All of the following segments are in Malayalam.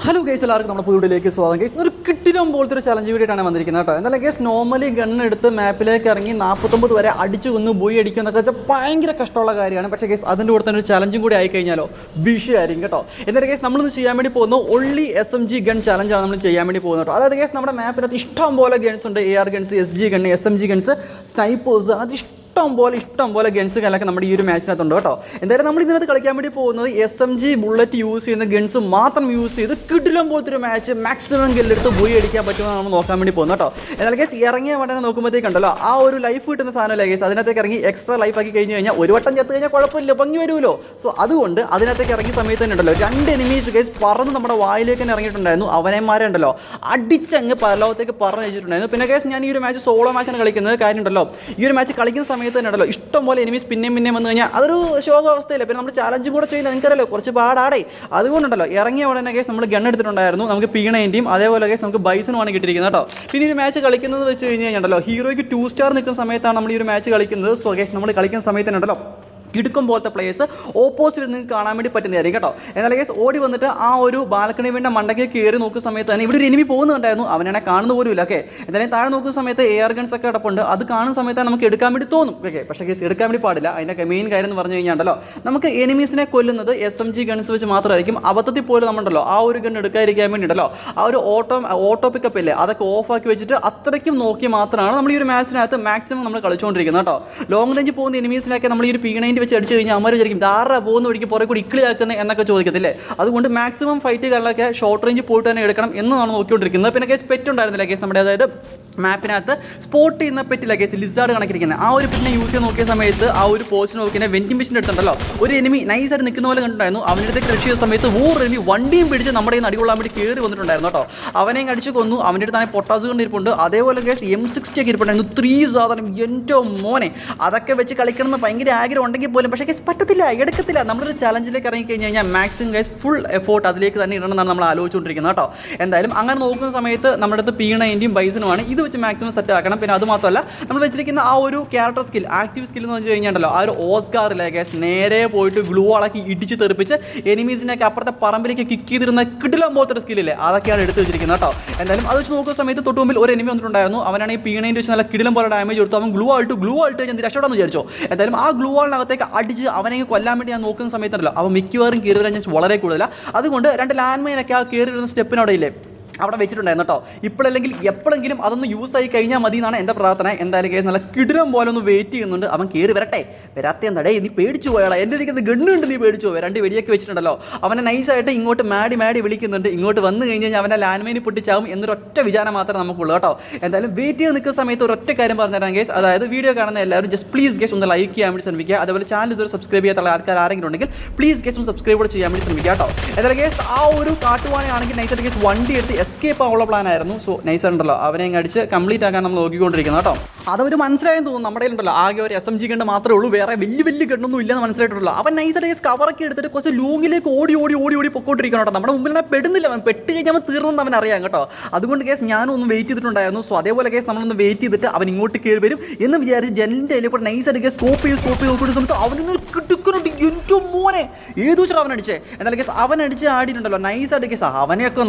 ഹലോ ഗൈസ്, എല്ലാവർക്കും നമ്മുടെ പുതിയയിലേക്ക് സ്വാഗതം. ഗൈസ് ഒരു കിട്ടിലും പോലത്തെ ഒരു ചലഞ്ച് വീഡിയോട്ടാണ് വന്നിരിക്കുന്നത് കേട്ടോ. എന്നാലും ഗൈസ് നോർമലി ഗണ്ണെടുത്ത് മാപ്പിലേക്ക് ഇറങ്ങി 49 വരെ അടിച്ചു കൊന്ന് ബോയി അടിക്കുക എന്നൊക്കെ വെച്ചാൽ ഭയങ്കര കഷ്ടമുള്ള കാര്യമാണ്. പക്ഷേ ഗൈസ് അതിൻ്റെ കൂടെ തന്നെ ഒരു ചലഞ്ചും കൂടി ആയിക്കഴിഞ്ഞാലോ വിഷയമായിരിക്കും കേട്ടോ. എന്നിട്ട് ഗൈസ് നമ്മളിന്ന് ചെയ്യാൻ വേണ്ടി പോകുന്നു ഒള്ളി SMG ഗൺ ചലഞ്ചാണ് നമ്മൾ ചെയ്യാൻ വേണ്ടി പോകുന്നത് കേട്ടോ. അതായത് ഗൈസ് നമ്മുടെ മാപ്പിനകത്ത് ഇഷ്ടം പോലെ ഗൺസ് ഉണ്ട്. AR guns, SG gun, SMG guns, snipers, അത് ഇഷ്ടം പോലെ ഗൺസ് കലൊക്കെ നമ്മുടെ ഈ ഒരു മാച്ചിനകത്തുണ്ട് കേട്ടോ. എന്തായാലും നമ്മൾ ഇതിനകത്ത് കളിക്കാൻ വേണ്ടി പോകുന്നത് SMG ബുള്ളറ്റ് യൂസ് ചെയ്യുന്ന ഗൺസ് മാത്രം യൂസ് ചെയ്ത് കിടിലം പോലത്തെ ഒരു മാച്ച് മാക്സിമം ഗല്ലെടുത്ത് ബോയി അടിക്കാൻ പറ്റുമെന്ന് നമ്മൾ നോക്കാൻ വേണ്ടി പോകുന്നത് കേട്ടോ. എന്നാൽ കേസ് ഇറങ്ങിയ ഉടനെ നോക്കുമ്പോഴത്തേക്കുണ്ടല്ലോ ആ ഒരു ലൈഫ് കിട്ടുന്ന സാധനമല്ലേ കേസ്, അതിനകത്തേക്ക് ഇറങ്ങി എക്സ്ട്രാ ലൈഫ് ആക്കി കഴിഞ്ഞ് കഴിഞ്ഞാൽ ഒരു വട്ടം ചത്ത് കഴിഞ്ഞാൽ കുഴപ്പമില്ല, ഭംഗി വരുമല്ലോ. സോ അതുകൊണ്ട് അതിനകത്തേക്ക് ഇറങ്ങിയ സമയത്ത് തന്നെ ഉണ്ടല്ലോ 2 എനിമീസ് കേസ് പറന്ന് നമ്മുടെ വായിലേക്ക് തന്നെ ഇറങ്ങിയിട്ടുണ്ടായിരുന്നു. അവനെമാരെ ഉണ്ടല്ലോ അടിച്ചങ്ങ് പരലോകത്തേക്ക് പറഞ്ഞു വെച്ചിട്ടുണ്ടായിരുന്നു. പിന്നെ കേസ് ഞാൻ ഈ ഒരു മാച്ച് സോളോ മാച്ചാണ് കളിക്കുന്നത്. കാര്യം ഉണ്ടല്ലോ ഈ ഒരു മാച്ച് കളിക്കുന്ന സമയത്ത് തന്നെ ഉണ്ടല്ലോ ഇഷ്ടം പോലെ എനിമീസ് പിന്നെയും വന്നു കഴിഞ്ഞാൽ അതൊരു ശോകാവസ്ഥയില്ല. പിന്നെ നമ്മൾ ചാലഞ്ചും കൂടെ ചെയ്യുന്നത് നിങ്ങൾക്കറിയാലോ കുറച്ച് പാടാടേ. അതുകൊണ്ടുണ്ടല്ലോ ഇറങ്ങിയ ഉടനെ കേസ് നമ്മൾ ഗൺ എടുത്തിട്ടുണ്ടായിരുന്നു. നമുക്ക് P90യും അതേപോലെ കേസ് നമുക്ക് ബൈസനുമാണ് കിട്ടിയിരിക്കുന്നത് കേട്ടോ. പിന്നെ ഈ ഒരു മാച്ച് കളിക്കുന്നത് വെച്ച് കഴിഞ്ഞ് കഴിഞ്ഞാൽ ഹീറോയ്ക്ക് 2 സ്റ്റാർ നിൽക്കുന്ന സമയത്താണ് നമ്മൾ ഈ ഒരു മാച്ച് കളിക്കുന്നത്. സോ കേസ് നമ്മൾ കളിക്കുന്ന സമയത്ത് തന്നെ ഉണ്ടല്ലോ കിടുക്കും പോലത്തെ പ്ലേയേഴ്സ് ഓപ്പോസിറ്റ് നിങ്ങൾക്ക് കാണാൻ വേണ്ടി പറ്റുന്നതായിരിക്കും കേട്ടോ. എന്നാൽ കേസ് ഓടി വന്നിട്ട് ആ ഒരു ബാൽക്കണി വേണ്ട മണ്ടയ്ക്ക് കയറി നോക്കുന്ന സമയത്ത് തന്നെ ഇവിടെ ഒരു എനിമി പോകുന്നുണ്ടായിരുന്നു. അവനെ കാണുന്ന പോലും ഇല്ല. ഓക്കെ, എന്തായാലും താഴെ നോക്കുന്ന സമയത്ത് AR ഗൺസ് ഒക്കെ കിടപ്പുണ്ട്. അത് കാണുന്ന സമയത്ത് നമുക്ക് എടുക്കാൻ വേണ്ടി തോന്നും. ഓക്കെ, പക്ഷേ കേസ് എടുക്കാൻ വേണ്ടി പാടില്ല. അതിൻ്റെ മെയിൻ കാര്യം എന്ന് പറഞ്ഞു കഴിഞ്ഞാൽ നമുക്ക് എനിമീസിനെ കൊല്ലുന്നത് SMG ഗൺസ് വെച്ച് മാത്രമായിരിക്കും. അബദ്ധത്തിൽ പോലും നമ്മളുണ്ടല്ലോ ആ ഒരു ഗൺ എടുക്കാതിരിക്കാൻ വേണ്ടിയിട്ടല്ലോ ആ ഒരു ഓട്ടോ പിക്കപ്പ് ഇല്ലേ അതൊക്കെ ഓഫാക്കി വെച്ചിട്ട് അത്രയ്ക്കും നോക്കി മാത്രമാണ് നമ്മൾ ഈ ഒരു മാച്ചിനകത്ത് മാക്സിമം നമ്മൾ കളിച്ചുകൊണ്ടിരിക്കുന്നത് കേട്ടോ. ലോങ് റേഞ്ച് പോകുന്ന എനിമീസിനൊക്കെ നമ്മൾ ഈ ഒരു P90 വെച്ച് അടിച്ചു കഴിഞ്ഞാൽ അമ്മ വിചാരിക്കും ധാരാ പോകുന്ന വഴിക്ക് പുറകെ കൂടി ഇക്കിളിയാക്കുന്നത് എന്നൊക്കെ ചോദിക്കത്തില്ലേ. അതുകൊണ്ട് മാക്സിമം ഫൈറ്റുകളിലൊക്കെ ഷോർട്ട് റേഞ്ച് പോയിട്ട് തന്നെ എടുക്കണം എന്നാണ് നോക്കിക്കൊണ്ടിരിക്കുന്നത്. പിന്നെ കേസ് പെറ്റ് ഉണ്ടായിരുന്നില്ല കേസ് നമ്മുടെ, അതായത് മാപ്പിനകത്ത് സ്പോട്ട് ചെയ്യുന്ന പെറ്റില്ല കേസ് ലിസാർഡ് കണക്കിരിക്കുന്നത് ആ ഒരു പെറ്റിനെ യൂസ് ചെയ്ത് നോക്കിയ സമയത്ത് ആ ഒരു പോസ്റ്റ് നോക്കിയ വെൻറ്റിംഗ് മെഷീൻ എടുത്തുണ്ടല്ലോ ഒരു എനിമി നൈസായിട്ട് നിൽക്കുന്ന പോലെ കണ്ടിട്ടുണ്ടായിരുന്നു. അവൻ്റെ അടുത്ത് കൃഷി ചെയ്ത സമയത്ത് എനിമി വണ്ടിയും പിടിച്ച് നമ്മുടെ ഈ അടികൊള്ളാൻ വേണ്ടി കയറി വന്നിട്ടുണ്ടായിരുന്നു കേട്ടോ. അവനെയും അടിച്ച് കൊന്നു. അവൻ്റെ അടുത്ത് തന്നെ പൊട്ടാസ് കൊണ്ടിരിപ്പുണ്ട്. അതേപോലെ കേസ് M60 ഒക്കെ ഇരിപ്പുണ്ടായിരുന്നു. 3 സാധനം എൻ്റെ മോനെ അതൊക്കെ വെച്ച് കളിക്കണം എന്ന് ഭയങ്കര ആഗ്രഹം ഉണ്ടെങ്കിൽ പോലും പക്ഷേ കേസ് പറ്റത്തില്ല, എടുക്കത്തില്ല. നമ്മളൊരു ചലഞ്ചിലേക്ക് ഇറങ്ങി കഴിഞ്ഞ് കഴിഞ്ഞാൽ മാക്സിമം കേസ് ഫുൾ എഫോർട്ട് അതിലേക്ക് തന്നെ ഇടണം എന്നാണ് നമ്മൾ ആലോചിച്ചുകൊണ്ടിരിക്കുന്നത് കേട്ടോ. എന്തായാലും അങ്ങനെ നോക്കുന്ന സമയത്ത് നമ്മുടെ അടുത്ത് P90യും ബൈസനുമാണ്. ഇത് വെച്ച് മാക്സിമം സെറ്റ് ആക്കണം. പിന്നെ അത് മാത്രമല്ല നമ്മൾ വെച്ചിരിക്കുന്ന ആ ഒരു ക്യാരക്ടർ സ്കിൽ, ആക്റ്റീവ് സ്കിൽ എന്ന് വെച്ച് കഴിഞ്ഞാൽ ആ ഒരു ഓസ്കാറിലെ കേസ് നേരെ പോയിട്ട് ഗ്ലൂ ആളാക്കി ഇടിച്ച് തെറിപ്പിച്ച് എനിമീസിനൊക്കെ അപ്പുറത്തെ പറമ്പിലേക്ക് കിക്ക് ചെയ്തിരുന്ന കിടിലം പോലത്തെ ഒരു സ്കില്ലേ അതൊക്കെയാണ് എടുത്ത് വെച്ചിരിക്കുന്നത് കേട്ടോ. എന്തായാലും അത് വെച്ച് നോക്കുന്ന സമയത്ത് തൊട്ട് മുമ്പിൽ ഒരു എനിമി വന്നിട്ടുണ്ടായിരുന്നു. അവനാണ് ഈ P90 വെച്ച് നല്ല കിടിലം പോലെ ഡാമേജ് കൊടുത്തു. അവൻ ഗ്ലൂ ആൾട്ട് ഞാൻ രക്ഷപ്പെടാന്ന് വിചാരിച്ചോ. എന്തായാലും ആ ഗ്ലൂ ആളിനകത്തേക്ക് അടിച്ച് അവനെ കൊല്ലാൻ വേണ്ടി ഞാൻ നോക്കുന്ന സമയത്തുണ്ടല്ലോ അവൻ മിക്കവാറും കയറി വരാൻ ചാൻസ് വളരെ കൂടുതലാണ്. അതുകൊണ്ട് 2 ലാൻഡ് മൈനൊക്കെ ആ കയറി വരുന്ന സ്റ്റെപ്പിനവിടെ ഇല്ലേ അവിടെ വെച്ചിട്ടുണ്ടായിരുന്നു കേട്ടോ. ഇപ്പോഴല്ലെങ്കിൽ എപ്പോഴെങ്കിലും അതൊന്ന് യൂസ് ആയി കഴിഞ്ഞാൽ മതി എന്നാണ് എൻ്റെ പ്രാർത്ഥന. എന്തായാലും കേസ് നല്ല കിടിലം പോലെ ഒന്ന് വെയിറ്റ് ചെയ്യുന്നുണ്ട്. അവൻ കയറി വരട്ടെ. വരാത്ത എന്താടേ നീ പേടിച്ചു പോയാളാ, എൻ്റെ ഇരിക്കുന്നത് ഗണ്ണുണ്ട് നീ പേടിച്ചു പോയി. 2 വെടിയൊക്കെ വെച്ചിട്ടുണ്ടല്ലോ. അവനെ നൈസായിട്ട് ഇങ്ങോട്ട് മാടി വിളിക്കുന്നുണ്ട്. ഇങ്ങോട്ട് വന്നു കഴിഞ്ഞ് കഴിഞ്ഞാൽ അവനെ ലാൻഡ് മൈന് പൊട്ടിച്ചാവും എന്നൊരൊറ്റ വിചാരം മാത്രമേ നമുക്കുള്ളൂ കേട്ടോ. എന്തായാലും വെയിറ്റ് ചെയ്ത് നിൽക്കുന്ന സമയത്ത് ഒരൊറ്റ കാര്യം പറഞ്ഞുതരാം കേസ്, അതായത് വീഡിയോ കാണുന്ന എല്ലാവരും ജസ്റ്റ് പ്ലീസ് കേസ് ഒന്ന് ലൈക്ക് ചെയ്യാൻ വേണ്ടി ശ്രമിക്കുക. അതുപോലെ ചാനൽ ഇതുവരെ സബ്സ്ക്രൈബ് ചെയ്യാത്ത ആൾക്കാർ ആരെങ്കിലും ഉണ്ടെങ്കിൽ പ്ലീസ് കേസ് ഒന്ന് സബ്സ്ക്രൈബ് കൂടെ ചെയ്യാൻ വേണ്ടി ശ്രമിക്കുക കേട്ടോ. എന്തായാലും കേസ് ആ ഒരു കാട്ടുവാനാണെങ്കിൽ നൈസായിട്ട് കേസ് വണ്ടി എടുത്ത് എസ്കേപ്പ് ആവുള്ള പ്ലാൻ ആയിരുന്നു. സോ നൈസ് ഉണ്ടല്ലോ അവനെ അടിച്ച് കംപ്ലീറ്റ് ആക്കാൻ നമ്മൾ നോക്കിക്കൊണ്ടിരിക്കുന്നത് കേട്ടോ. അതൊരു മനസ്സിലായെന്ന് തോന്നുന്നു. നമ്മുടെ ഉണ്ടല്ലോ ആകെ ഒരു SMG ഗണ്ണ് മാത്രമേ ഉള്ളൂ, വേറെ വലിയ ഗണ്ണൊന്നും ഇല്ലെന്ന് മനസ്സിലായിട്ടുള്ളൂ. അവൻ നൈസായിട്ട് കവറൊക്കെ എടുത്തിട്ട് കുറച്ച് ലൂങ്ങിലേക്ക് ഓടി പൊക്കോണ്ടിരിക്കണം കേട്ടോ. നമ്മുടെ മുമ്പിൽ പെടുന്നില്ല. അവൻ പെട്ട് കഴിഞ്ഞാൽ അവൻ തീർന്നെന്ന് അവൻ അറിയാം കേട്ടോ. അതുകൊണ്ട് കേസ് ഞാനൊന്ന് വെയിറ്റ് ചെയ്തിട്ടുണ്ടായിരുന്നു. സോ അതേപോലെ കേസ് നമ്മളൊന്ന് വെയിറ്റ് ചെയ്തിട്ട് അവൻ ഇങ്ങോട്ട് കയറി വരും എന്ന് വിചാരിച്ച് ജനലിൻ്റെ അതിൽ കൂടെ നൈസായിട്ട് സ്കോപ്പ് ചെയ്ത് നോക്കുന്ന സമയത്ത് അവനൊന്ന് കിട്ടുക്കുന്നുണ്ട്. എൻ്റെ മോനെ ഏത് വെച്ചാൽ അവൻ അടിച്ചേ. എന്നാലും കേസ് അവൻ അടിച്ച് ആടിയിട്ടുണ്ടല്ലോ നൈസായിട്ട് കേസ് അവനെയൊക്കെ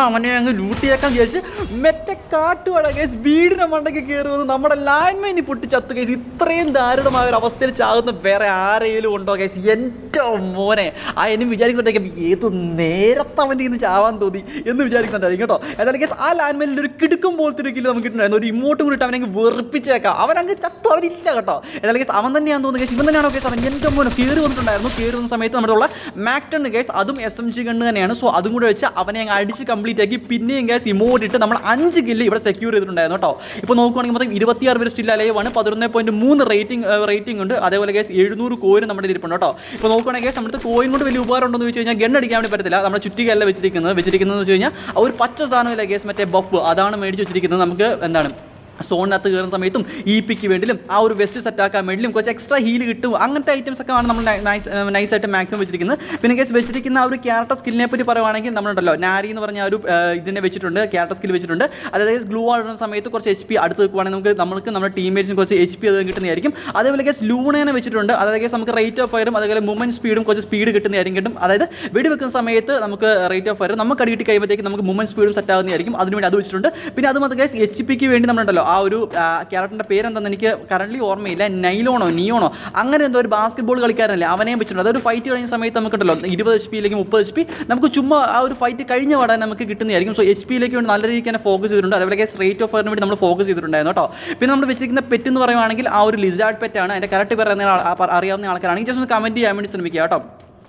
അവനെ അങ്ങ് ലൂട്ടിയേക്കാൻ വിചാരിച്ച് മെറ്റ കാട്ടുവാട കേസ് വീടിനെ മണ്ടയ്ക്ക് കയറി വന്ന് നമ്മുടെ ലാൻഡ് മൈനി പൊട്ടിച്ചത്ത് കേസ്. ഇത്രയും ദാരുണമായ ഒരു അവസ്ഥയിൽ ചാകുന്ന വേറെ ആരെങ്കിലും ഉണ്ടോ കേസ്? എൻ്റെ മോനെ ആ എന്നും വിചാരിക്കുന്നുണ്ടെങ്കിൽ ഏത് നേരത്തെ അവൻ്റെ ഇന്ന് ചാവാൻ തോന്നി എന്ന് വിചാരിക്കുന്നുണ്ടായിരിക്കും കേട്ടോ. എന്നാലും കേസ് ആ ലാൻഡ് മൈനിൽ ഒരു കിടുക്കും പോലത്തെ ഒരു കിലോ നമുക്ക് കിട്ടുന്നുണ്ടായിരുന്നു. ഒരു ഇമോട്ട് കൂടിയിട്ട് അവനെ വെറുപ്പിച്ചേക്കാം. അവനങ്ങ് ചത്തു അവനില്ല കേട്ടോ. എന്നാലും കേസ് അവൻ തന്നെയാണെന്ന് തോന്നുന്നു കേസ്. ഇവൻ തന്നെയാണോ കേസ്? അവൻ എൻ്റെ മോനെ കയറി വന്നിട്ടുണ്ടായിരുന്നു. കയറി വന്ന സമയത്ത് നമ്മുടെ ഉള്ള മാക്ടൺ കേസ് അതും SMG ഗണ്ണ് തന്നെയാണ്. സോ അതും കൂടെ വെച്ച് അവനെ അങ്ങ് അടിച്ച് കംപ്ലീറ്റ് ആക്കി പിന്നെയും കേസ് ഇമോട്ട് ഇട്ട് നമ്മൾ 5 കില്ല് ഇവിടെ സെക്യൂർ ചെയ്തിട്ടുണ്ടായിരുന്നു കേട്ടോ. ഇപ്പോൾ നോക്കുകയാണെങ്കിൽ മൊത്തം 26 പേര് സ്റ്റിൽ അലൈവാണ്. 11.3 റേറ്റിംഗ് ഉണ്ട്. അതേപോലെ കേസ് 700 കോയിൻ നമ്മുടെ ഇരിപ്പുണ്ട് കേട്ടോ. ഇപ്പോൾ നോക്കുകയാണെങ്കിൽ കേസ് നമ്മുടെ കോയിൻ കൊണ്ട് വലിയ ഉപകാരം ഉണ്ടെന്ന് വെച്ച് കഴിഞ്ഞാൽ ഗണ്ണ് അടിക്കാൻ വേണ്ടി പറ്റത്തില്ല. നമ്മുടെ ചുറ്റികല്ല വെച്ചിരിക്കുന്നത് വെച്ച് കഴിഞ്ഞാൽ ആ ഒരു പച്ച സാധനമില്ല കേസ് മറ്റേ ബഫ് അതാണ് മേടിച്ച് വെച്ചിരിക്കുന്നത്. നമുക്ക് എന്താണ് സോണിനകത്ത് കയറുന്ന സമയത്തും പിക്ക് വേണ്ടിയും ആ ഒരു വെസ്റ്റ് സെറ്റാക്കാൻ വേണ്ടിയും കുറച്ച് എക്സ്ട്രാ ഹീൽ കിട്ടും. അങ്ങനത്തെ ഐറ്റംസ് ഒക്കെ ആണ് നമ്മൾ നൈസായിട്ട് മാക്സിമം വെച്ചിരിക്കുന്നത്. പിന്നെ കേസ് വെച്ചിരിക്കുന്ന ആ ഒരു ക്യാരക്ടർ സ്കില്ലിനെ പറ്റി പറയുവാണെങ്കിൽ നമ്മളുണ്ടല്ലോ നാരി എന്ന് പറഞ്ഞ ഒരു ഇതിനെ വെച്ചിട്ടുണ്ട്, ക്യാരക്ടർ സ്കിൽ വെച്ചിട്ടുണ്ട്. അതായത് ഗ്ലൂ ആടുന്ന സമയത്ത് കുറച്ച് HP അടുത്ത് വെക്കുവാണെങ്കിൽ നമുക്ക് നമ്മുടെ ടീംമേറ്റ്സിന് കുറച്ച് HP അത് കിട്ടുന്നതായിരിക്കും. അതേപോലെ കേസ് ലൂണേനെ വെച്ചിട്ടുണ്ട്. അതായത് കേസ് നമുക്ക് റേറ്റ് ഓഫ് ഫയറും അതേപോലെ മൂവ്മെൻറ്റ് സ്പീഡും കുറച്ച് സ്പീഡ് കിട്ടുന്നതായിരിക്കും. അതായത് വെടിവെക്കുന്ന സമയത്ത് നമുക്ക് റേറ്റ് ഓഫ് ഫയർ നമുക്ക് അടി കിട്ടി കഴിയുമ്പോഴത്തേക്ക് നമുക്ക് മൂവ്മെൻറ്റ് സ്പീഡും സെറ്റ് ആകുന്നതായിരിക്കും. അതിനുവേണ്ടി അത് വെച്ചിട്ടുണ്ട്. പിന്നെ അത് മാത്രം കേസ് HP വേണ്ടി നമ്മളുണ്ടല്ലോ ആ ഒരു ക്യാരക്ടറിൻ്റെ പേരെന്താണെന്ന് എനിക്ക് കറൻറ്റ്ലി ഓർമ്മയില്ല, നിയോണോ അങ്ങനെ എന്തോ ഒരു ബാസ്കറ്റ് കളിക്കാരനല്ലേ അവനെയും വെച്ചിട്ടുണ്ട്. അതൊരു ഫൈറ്റ് കഴിഞ്ഞ സമയത്ത് നമുക്കുണ്ടല്ലോ 20 HP 30 HP നമുക്ക് ചുമ്മാ ആ ഒരു ഫൈറ്റ് കഴിഞ്ഞ പാടാൻ നമുക്ക് കിട്ടുന്നതായിരിക്കും. സോ HP വേണ്ടി നല്ല രീതിക്ക് തന്നെ ഫോക്കസ് ചെയ്തിട്ടുണ്ട്. അതേപോലെ റേറ്റ് ഓഫ് ഫയറിന് വേണ്ടി നമ്മൾ ഫോക്കസ് ചെയ്തിട്ടുണ്ടായിരുന്നു കേട്ടോ. പിന്നെ നമ്മൾ വെച്ചിരിക്കുന്ന പെറ്റ് എന്ന് പറയുവാണെങ്കിൽ ആ ഒരു ലിസാർഡ് പെറ്റാണ്. അതിൻ്റെ കറക്റ്റ് അറിയാവുന്ന ആൾക്കാരാണെങ്കിൽ ജസ്റ്റ് ഒന്ന് കമൻറ്റ് ചെയ്യാൻ വേണ്ടി ശ്രമിക്കുക കേട്ടോ.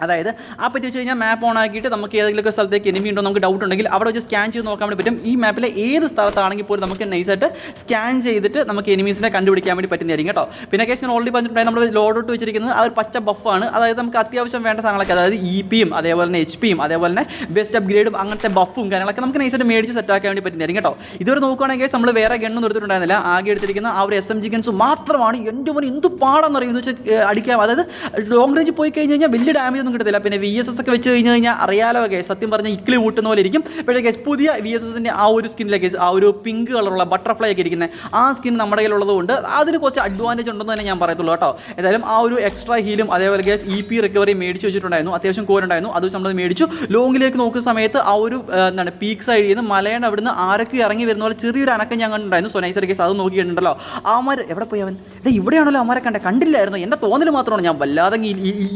അതായത് ആ പറ്റി വെച്ച് കഴിഞ്ഞാൽ മാപ്പ് ഓൺ ആക്കിയിട്ട് നമുക്ക് ഏതെങ്കിലും സ്ഥലത്തേക്ക് എനിമി ഉണ്ടോ നമുക്ക് ഡൗട്ട് ഉണ്ടെങ്കിൽ അവിടെ വെച്ച് സ്കാൻ ചെയ്ത് നോക്കാൻ വേണ്ടി പറ്റും. ഈ മാപ്പിലെ ഏത് സ്ഥലത്താണെങ്കിൽ പോലും നമുക്ക് നൈസായിട്ട് സ്കാൻ ചെയ്തിട്ട് നമുക്ക് എനിമീസിനെ കണ്ടുപിടിക്കാൻ വേണ്ടി പറ്റുന്നതായിരിക്കും കേട്ടോ. പിന്നെ കേസ് ഞാൻ ഓൾറെഡി പറഞ്ഞിട്ടുണ്ടായി നമ്മൾ ലോഡൗട്ട് വെച്ചിരിക്കുന്നത് ആ ഒരു പച്ച ബഫാണ്. അതായത് നമുക്ക് അത്യാവശ്യം വേണ്ട സാധനങ്ങളൊക്കെ, അതായത് EPയും അതേപോലെ തന്നെ HPയും അതേപോലെ തന്നെ ബെസ്റ്റ് അപ്ഗ്രേഡും അങ്ങനത്തെ ബഫും കാര്യങ്ങളൊക്കെ നമുക്ക് നൈസായിട്ട് മേടിച്ച് സെറ്റാക്കാൻ വേണ്ടി പറ്റുന്നതായിരിക്കും കേട്ടോ. ഇതുവരെ നോക്കുകയാണെങ്കിൽ നമ്മൾ വേറെ ഗണ്ണൊന്നും എടുത്തിട്ടുണ്ടായിരുന്നില്ല. ആകെ എടുത്തിരിക്കുന്ന ആ ഒരു SMG ഗൺസ് മാത്രമാണ്. എൻ്റെ മോനെ എന്ത് പാടാന്ന് അറിയുന്നത് വെച്ചാൽ അടിക്കാം. അതായത് ലോങ് റേഞ്ച് പോയി കഴിഞ്ഞ് കഴിഞ്ഞാൽ വലിയ ഡാമേജ് ഒന്നും കിട്ടത്തില്ല. പിന്നെ VSS ഒക്കെ വെച്ച് കഴിഞ്ഞാൽ അറിയാലോ കേസ്, സത്യം പറഞ്ഞാൽ ഇക്കിളി കൂട്ടുന്ന പോലെ ഇരിക്കും. പക്ഷേ കേസ് പുതിയ VSSൻ്റെ ആ ഒരു സ്കിന്നിലെ ആ ഒരു പിങ്ക് കളറുള്ള ബട്ടർഫ്ലൈ ഒക്കെ ഇരിക്കുന്നത് ആ സ്കിൻ നമ്മുടെ കയ്യിലുള്ളത് കൊണ്ട് അതിന് കുറച്ച് അഡ്വാൻറ്റേജ് ഉണ്ടെന്ന് തന്നെ ഞാൻ പറയത്തുള്ളൂ കേട്ടോ. എന്തായാലും ആ ഒരു എക്സ്ട്രാ ഹീലും അതേപോലെ കേസ് EP റിക്കവറി മേടിച്ച് വെച്ചിട്ടുണ്ടായിരുന്നു. അത്യാവശ്യം കോരുണ്ടായിരുന്നു, അത് നമ്മൾ മേടിച്ചു. ലോങ്ങിലേക്ക് നോക്കുന്ന സമയത്ത് ആ ഒരു എന്താണ് പീക്ക് സൈഡിൽ നിന്ന് മലയുടെ അവിടുന്ന് ആരൊക്കെ ഇറങ്ങി വരുന്ന പോലെ ചെറിയൊരു അനക്കം ഞാൻ കണ്ടിട്ടുണ്ടായിരുന്നു. സോ നൈസർ കേസ് അത് നോക്കിയിട്ടുണ്ടല്ലോ. അവന്മാർ എവിടെ പോയി അവൻ ഇവിടെയാണല്ലോ അവന്മാരെ കണ്ടില്ലായിരുന്നു. എൻ്റെ തോന്നൽ മാത്രമാണ്, ഞാൻ വല്ലാതെ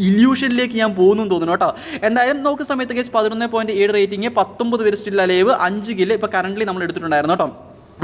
ഇല്യൂഷനിലേക്ക് ഞാൻ പോകുന്നു തോന്നുന്നു കേട്ടോ. എന്തായാലും നോക്കുന്ന സമയത്ത് കേസ് 11.7 റേറ്റിംഗ്, 19 പേര് സ്റ്റിൽ അലൈവ്, 5 കില്ല് ഇപ്പോൾ കറൻ്റ് നമ്മൾ എടുത്തിട്ടുണ്ടായിരുന്നു കേട്ടോ.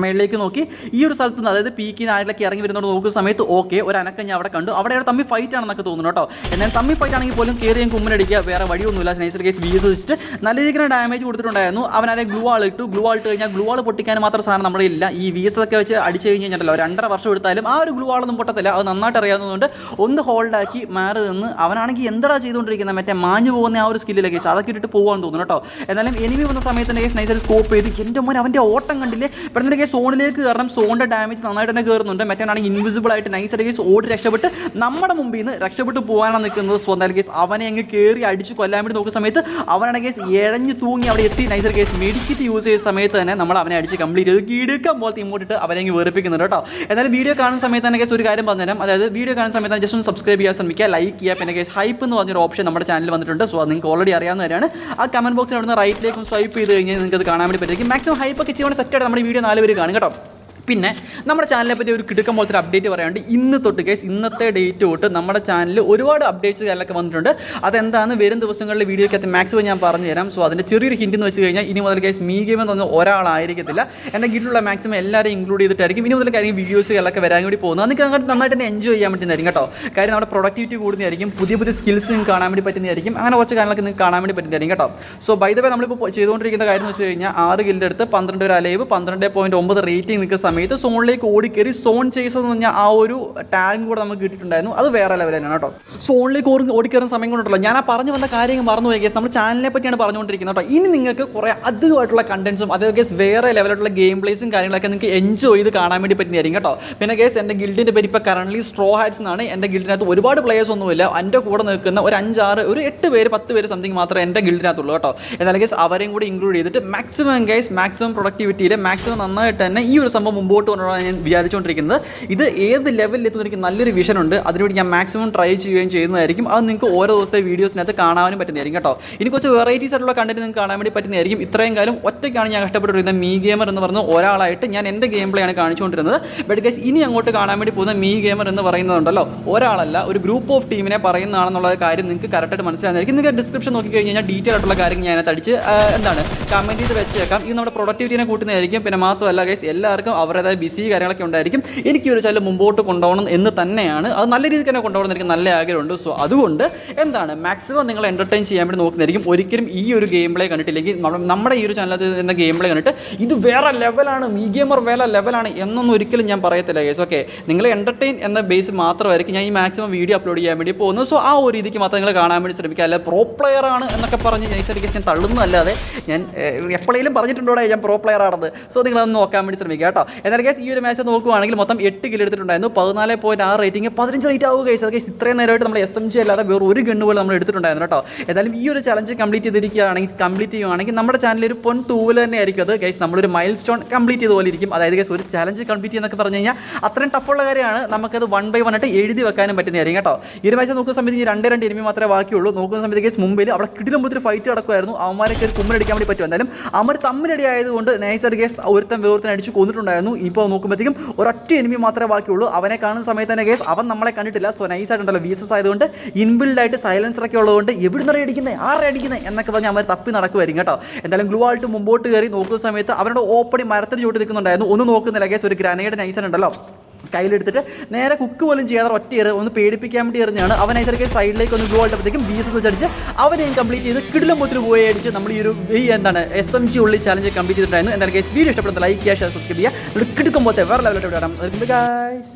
മേളിലേക്ക് നോക്കി ഈ ഒരു സ്ഥലത്ത് നിന്ന്, അതായത് പീക്കിന് ആരിലൊക്കെ ഇറങ്ങി വരുന്നോണ്ട് നോക്കുന്ന സമയത്ത് ഓക്കെ ഒരു അനക്കം ഞാൻ അവിടെ കണ്ടു. അവിടെ തമ്മി ഫൈറ്റ് ആണെന്നൊക്കെ തോന്നുന്നു കേട്ടോ. എന്നാൽ തമ്മി ഫൈറ്റ് ആണെങ്കിൽ പോലും കയറി ഞാൻ കുമ്മനടിക്കുക, വേറെ വഴിയൊന്നുമില്ല. നൈസർ കേസ് VS വെച്ചിട്ട് നല്ല രീതിക്ക് ഡാമേജ് കൊടുത്തിട്ടുണ്ടായിരുന്നു. അവനെ ഗ്ലൂ ആൾ ഇട്ട് കഴിഞ്ഞാൽ ഗ്ലൂ ആൾ പൊട്ടിക്കാൻ മാത്രം സാധനം നമ്മുടെ ഇല്ല. ഈ VS ഒക്കെ വെച്ച് അടിച്ച് കഴിഞ്ഞാൽ 2.5 വർഷം എടുത്താലും ആ ഒരു ഗ്ലൂ ആളൊന്നും പൊട്ടത്തില്ല. അത് നന്നായിട്ട് അറിയാവുന്നതുകൊണ്ട് ഒന്ന് ഹോൾഡാക്കി മാറി നിന്ന് അവനാണെങ്കിൽ എന്താ ചെയ്തുകൊണ്ടിരിക്കുന്നത്, മറ്റേ മാഞ്ഞു പോകുന്ന ആ ഒരു സ്കില്ലിലെ കേസ് അതൊക്കെ ഇട്ടിട്ട് പോകാൻ തോന്നുന്നു കേട്ടോ. എന്നാലും എനിമി വന്ന സമയത്ത് കേസ് നൈസർ സ്കോപ്പ് ചെയ്ത് എൻ്റെ മോൻ അവൻ്റെ ഓട്ടം കണ്ടില്ലേ. പെട്ടെന്ന് കേസ് സോണിലേക്ക് കയറണം, സോണിൻ്റെ ഡാമേജ് നന്നായിട്ട് തന്നെ കയറുന്നുണ്ട്. മറ്റാണെങ്കിൽ ഇൻവിസിബിൾ ആയിട്ട് നൈസായിട്ട് കേസ് ഓടി രക്ഷപ്പെട്ട് നമ്മുടെ മുമ്പിൽ നിന്ന് രക്ഷപ്പെട്ട് പോകാനാണ് നിൽക്കുന്നത്. സ്വന്തം കേസ് അവനെ അങ്ങ് കയറി അടിച്ച് കൊല്ലാൻ വേണ്ടി നോക്കുന്ന സമയത്ത് അവനാണ് കേസ് ഇഴഞ്ഞ് തൂങ്ങി അവിടെ എത്തി. നൈസർ കേസ് മെഡിക്കറ്റ് യൂസ് ചെയ്ത സമയത്ത് തന്നെ നമ്മൾ അവനെ അടിച്ച് കംപ്ലീറ്റ് ചെയ്ത് കിടുക്കാൻ പോലത്തെ ഇങ്ങോട്ടിട്ട് അവനെ അങ്ങ് വെറുപ്പിക്കുന്നുണ്ട് കേട്ടോ. എന്നാലും വീഡിയോ കാണുന്ന സമയത്ത് തന്നെ കേസ് ഒരു കാര്യം പറഞ്ഞുതരാം. അതായത് വീഡിയോ കാണുന്ന സമയത്ത് ജസ്റ്റ് ഒന്ന് സബ്സ്ക്രൈബ് ചെയ്യാൻ ശ്രമിക്കുക, ലൈക്ക് ചെയ്യുക. പിന്നെ കേസ് ഹൈപ്പ് എന്ന് പറഞ്ഞൊരു ഓപ്ഷൻ നമ്മുടെ ചാനലിൽ വന്നിട്ടുണ്ട്. സോ അത് നിങ്ങൾക്ക് ഓൾറെഡി അറിയാവുന്ന കാര്യമാണ്. ആ കമൻറ്റ് ബോക്സിൽ അവിടെ നിന്ന് റൈറ്റിലേക്കും സ്വൈപ്പ് ചെയ്ത് കഴിഞ്ഞാൽ നിങ്ങൾക്ക് അത് കാണാൻ വേണ്ടി പറ്റും. മാക്സിമം ഹൈപ്പൊക്കെ ചെയ്യുവാൻ സെറ്റായിട്ട് നമ്മുടെ വീഡിയോ 4 പേര് കാണും കേട്ടോ. പിന്നെ നമ്മുടെ ചാനലിനെ പറ്റി ഒരു കിടക്കം പോലത്തെ ഒരു അപ്ഡേറ്റ് പറയാനുണ്ട്. ഇന്ന് തൊട്ട് കേസ് ഇന്നത്തെ ഡേറ്റ് തൊട്ട് നമ്മുടെ ചാനലിൽ ഒരുപാട് അപ്ഡേറ്റ്സ് കാര്യങ്ങളൊക്കെ വന്നിട്ടുണ്ട്. അതെന്താണെന്ന് വരും ദിവസങ്ങളിൽ വീഡിയോയ്ക്കകത്ത് മാക്സിമം ഞാൻ പറഞ്ഞു തരാം. സോ അതിൻ്റെ ചെറിയൊരു ഹിൻറ്റ് എന്ന് വെച്ച് കഴിഞ്ഞാൽ ഇനി മുതൽ കേസ് മീ ഗെയിം എന്ന് പറഞ്ഞാൽ ഒരാളായിരിക്കത്തില്ല, എൻ്റെ വീട്ടിലുള്ള മാക്സിമം എല്ലാവരും ഇൻക്ലൂഡ് ചെയ്തിട്ടായിരിക്കും ഇനി മുതൽ കാര്യം വീഡിയോസ് കാര്യങ്ങളൊക്കെ വരാൻ വേണ്ടി പോകുന്നത്. നിങ്ങൾക്ക് അങ്ങോട്ട് നന്നായിട്ട് തന്നെ എൻജോയ് ചെയ്യാൻ പറ്റുന്നതായിരിക്കും കേട്ടോ. കാര്യം നമ്മുടെ പ്രൊഡക്ടിവിറ്റി കൂടുന്നതായിരിക്കും, പുതിയ പുതിയ സ്കിൽസ് നിങ്ങൾക്ക് കാണാൻ വേണ്ടി പറ്റുന്നതായിരിക്കും. അങ്ങനെ കുറച്ച് കാര്യങ്ങളൊക്കെ നിങ്ങൾക്ക് കാണാൻ വേണ്ടി പറ്റുന്നതായിരിക്കും കേട്ടോ. സോ ബൈ ദ വേ നമ്മളിപ്പോൾ ചെയ്തുകൊണ്ടിരിക്കുന്ന കാര്യം എന്ന് വെച്ച് കഴിഞ്ഞാൽ 6 കില്ലിൻ്റെ അടുത്ത് 12 ഒരു അലൈവ്, 12.9 റേറ്റിംഗ് നിൽക്കുന്ന സമയത്ത് സോണിലേക്ക് ഓടിക്കയറി സോൺ ചേസ് എന്ന് പറഞ്ഞാൽ ആ ഒരു ടാഗ് കൂടെ നമുക്ക് കിട്ടിയിട്ടുണ്ടായിരുന്നു. അത് വേറെ ലെവൽ തന്നെയാണ് കേട്ടോ. സോണിലേക്ക് ഓടിക്കയറുന്ന സമയം കൊണ്ടുണ്ടല്ലോ ഞാൻ ആ പറഞ്ഞു വന്ന കാര്യങ്ങൾ മറന്നു പോയി. നമ്മൾ ചാനലിനെ പറ്റിയാണ് പറഞ്ഞുകൊണ്ടിരിക്കുന്നത് കേട്ടോ. ഇനി നിങ്ങൾക്ക് കുറേ അധികമായിട്ടുള്ള കണ്ടന്റ്സും അതേ കേസ് വേറെ ലെവലായിട്ടുള്ള ഗെയിം പ്ലേസും കാര്യങ്ങളൊക്കെ നിങ്ങൾക്ക് എൻജോയ് ചെയ്ത് കാണാൻ വേണ്ടി പറ്റുന്നതായിരിക്കും കേട്ടോ. പിന്നെ കേസ് എൻ്റെ ഗിൽഡിൻ്റെ പേര് ഇപ്പോൾ കറൻറ്റ്ലി സ്ട്രോ ഹാറ്റ്സ് എന്നാണ്. എൻ്റെ ഗിൽഡിനകത്ത് ഒരുപാട് പ്ലേയേഴ്സ് ഒന്നുമില്ല. എൻ്റെ കൂടെ നിൽക്കുന്ന ഒരു 5-6 ഒരു 8 പേര് 10 പേര് സംതിങ് മാത്രമേ എൻ്റെ ഗിൽഡിനകത്തുള്ളൂ കേട്ടോ. എന്നാലും കേസ് അവരെയും കൂടി ഇൻക്ലൂഡ് ചെയ്തിട്ട് മാക്സിമം പ്രൊഡക്ടിവിറ്റിയിൽ മാക്സിമം നന്നായിട്ട് തന്നെ ഈ ഒരു സംഭവം മുമ്പോട്ട് കൊണ്ടുപോകാൻ ഞാൻ വിചാരിച്ചുകൊണ്ടിരിക്കുന്നത്. ഇത് ഏത് ലെവലിൽ എത്തുന്ന എനിക്ക് നല്ലൊരു വിഷൻ ഉണ്ട്. അതിനുവേണ്ടി ഞാൻ മാക്സിമം ട്രൈ ചെയ്യുകയും ചെയ്യുന്നതായിരിക്കും. അത് നിങ്ങൾക്ക് ഓരോ ദിവസത്തെ വീഡിയോസിനകത്ത് കാണാനും പറ്റുന്നതായിരിക്കും കേട്ടോ. ഇനി കുറച്ച് വെറൈറ്റീസ് ആയിട്ടുള്ള കണ്ടന്റ് നിങ്ങൾക്ക് കാണാൻ വേണ്ടി പറ്റുന്നതായിരിക്കും. ഇത്രയും കാലം ഒറ്റയ്ക്കാണ് ഞാൻ കഷ്ടപ്പെട്ടിരുന്നത്. മീ ഗെയിമർ എന്ന് പറഞ്ഞ ഒരാളായിട്ട് ഞാൻ എൻ്റെ ഗെയിം പ്ലേ ആണ് കാണിച്ചുകൊണ്ടിരുന്നത്. ബട്ട് ഗൈസ് ഇനി അങ്ങോട്ട് കാണാൻ വേണ്ടി പോകുന്ന മീ ഗെയിമർ എന്ന് പറയുന്നതുണ്ടല്ലോ ഒരാളല്ല, ഒരു ഗ്രൂപ്പ് ഓഫ് ടീമിനെ പറയുന്നതാണെന്നുള്ള കാര്യം നിങ്ങൾക്ക് കറക്റ്റായിട്ട് മനസ്സിലാകുന്നതായിരിക്കും. നിങ്ങൾക്ക് ഡിസ്ക്രിപ്ഷൻ നോക്കി കഴിഞ്ഞാൽ ഡീറ്റെയിൽ ആയിട്ടുള്ള കാര്യം ഞാൻ അടിച്ച് കമൻറ്റ് ചെയ്ത് വെച്ചേക്കാം. ഇത് നമ്മുടെ പ്രൊഡക്ടിവിറ്റിനെ കൂട്ടുന്നതായിരിക്കും. പിന്നെ മാത്രമല്ല ഗൈസ് എല്ലാവർക്കും അവരുടേതായ ബിസി കാര്യങ്ങളൊക്കെ ഉണ്ടായിരിക്കും. എനിക്ക് ഒരു ചാനൽ മുമ്പോട്ട് കൊണ്ടുപോകണം എന്ന് തന്നെയാണ്, അത് നല്ല രീതിക്ക് തന്നെ കൊണ്ടുപോകണം എനിക്ക് നല്ല ആഗ്രഹമുണ്ട്. സോ അതുകൊണ്ട് മാക്സിമം നിങ്ങൾ എൻ്റർടൈൻ ചെയ്യാൻ വേണ്ടി നോക്കുന്നതായിരിക്കും. ഒരിക്കലും ഈ ഒരു ഗെയിം പ്ലേ കണ്ടിട്ടില്ലെങ്കിൽ നമ്മുടെ ഈ ഒരു ചാനലിൽ എന്ന ഗെയിം പ്ലേ കണ്ടിട്ട് ഇത് വേറെ ലെവലാണ്, മീ ഗെയിമർ വേറെ ലെവലാണ് എന്നൊന്നും ഒരിക്കലും ഞാൻ പറയത്തില്ല ഗൈസ്. ഓക്കെ, നിങ്ങൾ എൻ്റർടൈൻ എന്ന ബേസ് മാത്രമായിരിക്കും ഞാൻ ഈ മാക്സിമം വീഡിയോ അപ്ലോഡ് ചെയ്യാൻ വേണ്ടി പോകുന്നത്. സോ ആ ഒരു രീതിക്ക് മാത്രം നിങ്ങൾ കാണാൻ വേണ്ടി ശ്രമിക്കുക. അല്ല പ്രോ പ്ലെയർ ആണ് എന്നൊക്കെ പറഞ്ഞ് നൈസായിട്ട് ഞാൻ തള്ളുന്നതല്ലാതെ ഞാൻ എപ്പോഴേലും പറഞ്ഞിട്ടുണ്ടോ ഞാൻ പ്രോ പ്ലെയർ ആണെന്ന്. സോ നിങ്ങളതൊന്ന് നോക്കാൻ വേണ്ടി ശ്രമിക്കുക കേട്ടോ. എന്നാൽ ഗൈസ് ഈ ഒരു മാച്ച് നോക്കുവാണെങ്കിൽ മൊത്തം 8 കിൽ എടുത്തിട്ടുണ്ടായിരുന്നു, 14.6 റേറ്റിംഗ്, 15 റേറ്റ് ആവുക ഗൈസ്. അത് ഗൈസ് ഇത്രയും നേരമായിട്ട് നമ്മൾ SMG അല്ലാതെ വേറെ ഒരു ഗണ്ണ് പോലും നമ്മൾ എടുത്തിട്ടുണ്ടായിരുന്നു കേട്ടോ. എന്തായാലും ഈ ഒരു ചലഞ്ച് കംപ്ലീറ്റ് ചെയ്യുകയാണെങ്കിൽ നമ്മുടെ ചാനലിൽ ഒരു പൊൻ തൂവൽ തന്നെ ആയിരിക്കും അത് ഗൈസ്. നമ്മളൊരു മൈൽ സ്റ്റോൺ കംപ്ലീറ്റ് ചെയ്ത പോലെ ഇരിക്കും. അതായത് ഗൈസ് ഒരു ചലഞ്ച് കംപ്ലീറ്റ് ചെയ്യുന്നൊക്കെ പറഞ്ഞു കഴിഞ്ഞാൽ അത്രയും ടഫുള്ള കാര്യമാണ്. നമുക്കത് 1 by 1 ആയിട്ട് എഴുതി വെക്കാനും പറ്റുന്നതായിരിക്കും കേട്ടോ. ഈ ഒരു മാച്ച് നോക്കുന്ന സമയത്ത് ഈ 2 എനിമി മാത്രമേ ബാക്കിയുള്ളൂ. നോക്കുന്ന സമയത്ത് ഗൈസ് മുമ്പിൽ അവിടെ കിടിലമ്പൊരു ഫൈറ്റ് നടക്കുമായിരുന്നു. അവന്മാരൊക്കെ ഒരു കുമ്മനടിക്കാൻ വേണ്ടി പറ്റും. എന്തായാലും അവർ തമ്മിലടി ആയതുകൊണ്ട് നൈസായിട്ട് ഗൈസ് വേറൊരുത്തൻ അടിച്ച് കൊന്നിട്ടുണ്ടായിരുന്നു. ഇപ്പോൾ നോക്കുമ്പോഴത്തേക്കും ഒരൊറ്റ എനിമി മാത്രമേ ബാക്കിയുള്ളൂ. അവനെ കാണുന്ന സമയത്ത് തന്നെ ഗൈസ് അവൻ നമ്മളെ കണ്ടിട്ടില്ല. സോ നൈസായിട്ടുണ്ടല്ലോ VSS ആയതുകൊണ്ട് ഇൻബിൽഡായിട്ട് സൈലൻസറൊക്കെ ഉള്ളതുകൊണ്ട് എവിടുന്നറിയ അടിക്കുന്നത് അടിക്കുന്നത് എന്നൊക്കെ പറഞ്ഞ് അവർ തപ്പി നടക്കുമായിരിക്കും കേട്ടോ. എന്തായാലും ഗ്ലൂ ആയിട്ട് മുമ്പോട്ട് കയറി നോക്കുന്ന സമയത്ത് അവരുടെ ഓപ്പണി മരത്തിന് ചൂട്ടി നിൽക്കുന്നുണ്ടായിരുന്നു. ഒന്നും നോക്കുന്നില്ല ഗൈസ്. ഒരു ഗ്രനേഡ് നൈസായിട്ടുണ്ടല്ലോ കയ്യിലെടുത്തിട്ട് നേരെ കുക്ക് പോലും ചെയ്യാതെ ഒറ്റ ഒന്ന് പേടിപ്പിക്കാൻ വേണ്ടി എറിഞ്ഞാണ്. അവൻ നൈസായിട്ട് സൈഡിലേക്ക് ഒന്ന് ഗ്ലൂ ആയിട്ടപ്പോഴത്തേക്കും VSS വെച്ചടിച്ച് അവനെയും കംപ്ലീറ്റ് ചെയ്ത് കിടിലമ്പൊത്തിരി പോയി അടിച്ച് നമ്മൾ ഈ ഒരു SMG ഉള്ളിൽ ചാലഞ്ച് കംപ്ലീറ്റ് ചെയ്തിട്ടുണ്ടായിരുന്നു. എന്തായാലും ഗൈസ് വീഡിയോ ഇഷ്ടപ്പെടുന്ന ലൈക്ക് ചെയ്യുക, ഷെയർ, സബ്സ്ക്രൈബ് ചെയ്യുക. കിടക്കുമ്പോഴത്തെ വേറെ ലെവലായിട്ട് വിടാം. ഗൈസ്.